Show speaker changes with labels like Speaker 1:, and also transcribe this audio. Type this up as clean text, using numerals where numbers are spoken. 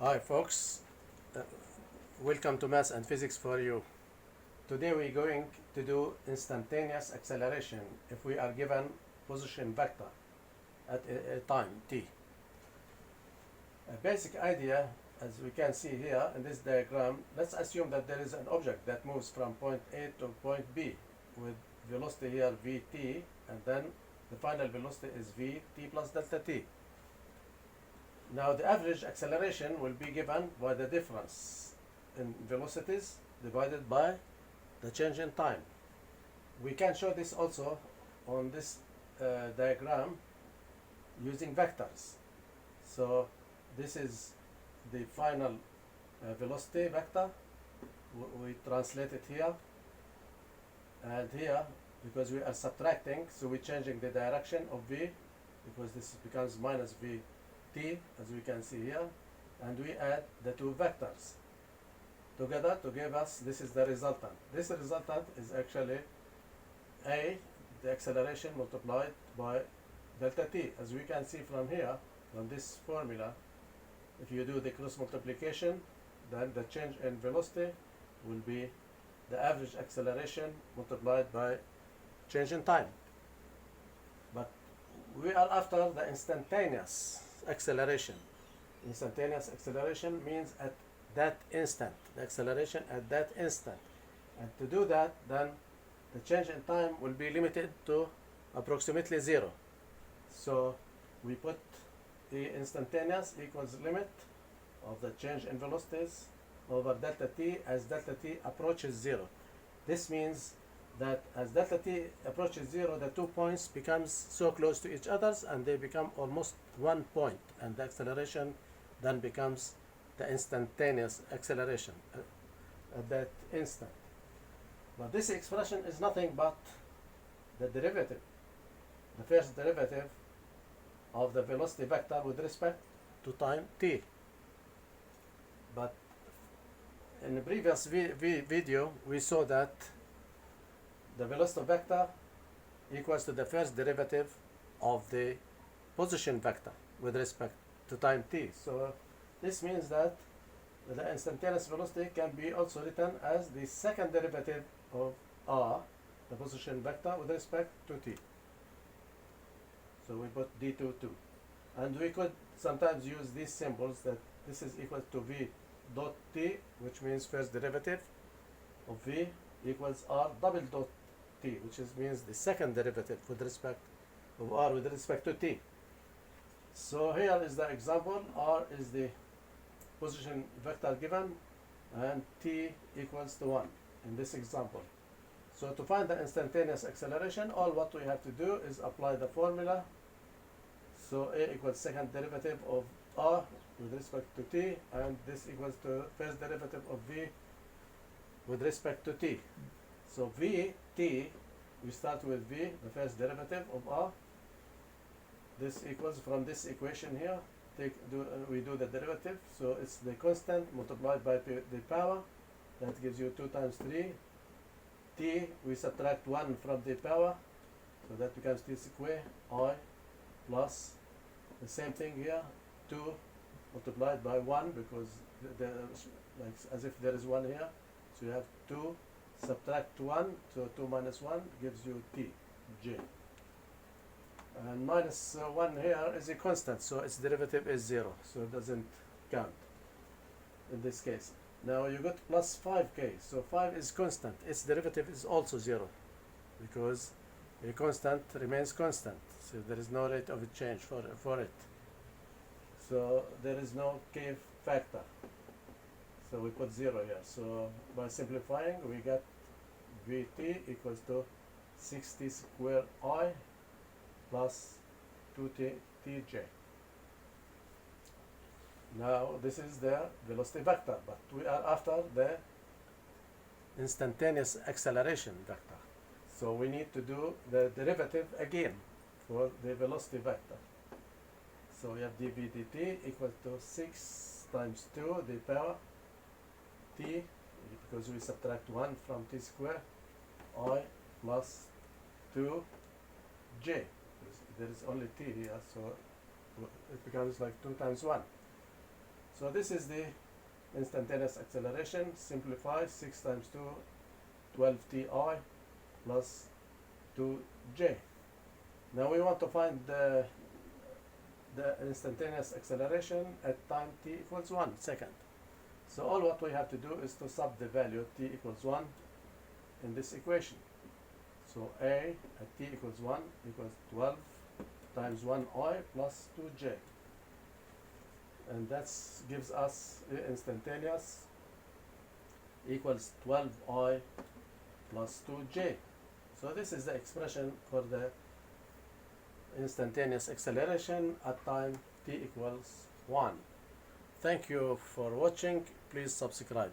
Speaker 1: Hi folks, uh, welcome to Maths and Physics for You. Today we're going to do instantaneous acceleration if we are given position vector at a time t. A basic idea, as we can see here in this diagram, let's assume that there is an object that moves from point A to point B with velocity here vt, and then the final velocity is vt plus delta t. Now the average acceleration will be given by the difference in velocities divided by the change in time. We can show this also on this diagram using vectors. So this is the final velocity vector. We translate it here and here, because we are subtracting, so we're changing the direction of v, because this becomes minus v t, as we can see here, and we add the two vectors together to give us, this is the resultant. This resultant is actually a, the acceleration multiplied by delta t. As we can see from here, from this formula, if you do the cross multiplication, then the change in velocity will be the average acceleration multiplied by change in time. But we are after the instantaneous acceleration. Instantaneous acceleration means at that instant, the acceleration at that instant. And to do that, then the change in time will be limited to approximately 0. So we put the instantaneous equals limit of the change in velocities over delta t as delta t approaches 0. This means that as delta t approaches 0, the 2 points becomes so close to each other and they become almost 1 point, and the acceleration then becomes the instantaneous acceleration at that instant. But this expression is nothing but the derivative, the first derivative of the velocity vector with respect to time t. But in the previous video we saw that the velocity vector equals to the first derivative of the position vector with respect to time t. So this means that the instantaneous velocity can be also written as the second derivative of r, the position vector, with respect to t. So we put d2 2. And we could sometimes use these symbols, that this is equal to v dot t, which means first derivative of v, equals r double dot t, which means the second derivative with respect of r with respect to t. So here is the example. R is the position vector given, and t equals to 1 in this example. So to find the instantaneous acceleration, all what we have to do is apply the formula. So a equals second derivative of r with respect to t, and this equals to first derivative of v with respect to t. So v t, we start with v, the first derivative of r. This equals, from this equation here, we do the derivative. So it's the constant multiplied by the power. That gives you 2 times 3. T, we subtract 1 from the power, so that becomes t squared I plus the same thing here, 2 multiplied by 1, because like as if there is 1 here. So you have 2 subtract 1, so 2 minus 1 gives you t, j. And minus 1 here is a constant, so its derivative is 0, so it doesn't count in this case. Now you got plus 5k, so 5 is constant, its derivative is also 0, because a constant remains constant, so there is no rate of change for it. So there is no k factor, so we put 0 here. So by simplifying, we get vt equals to 60 squared I plus 2tj. Now this is the velocity vector, but we are after the instantaneous acceleration vector. So we need to do the derivative again for the velocity vector. So we have dv dt equals to 6 times 2 the power t, because we subtract 1 from t squared, I plus 2j. There is only t here, so it becomes like 2 times 1. So this is the instantaneous acceleration. Simplifies 6 times 2, 12ti plus 2j. Now we want to find the instantaneous acceleration at time t equals 1 second. So all what we have to do is to sub the value t equals 1 in this equation. So a at t equals 1 equals 12 times 1i plus 2j. And that gives us instantaneous equals 12i plus 2j. So this is the expression for the instantaneous acceleration at time t equals 1. Thank you for watching. Please subscribe.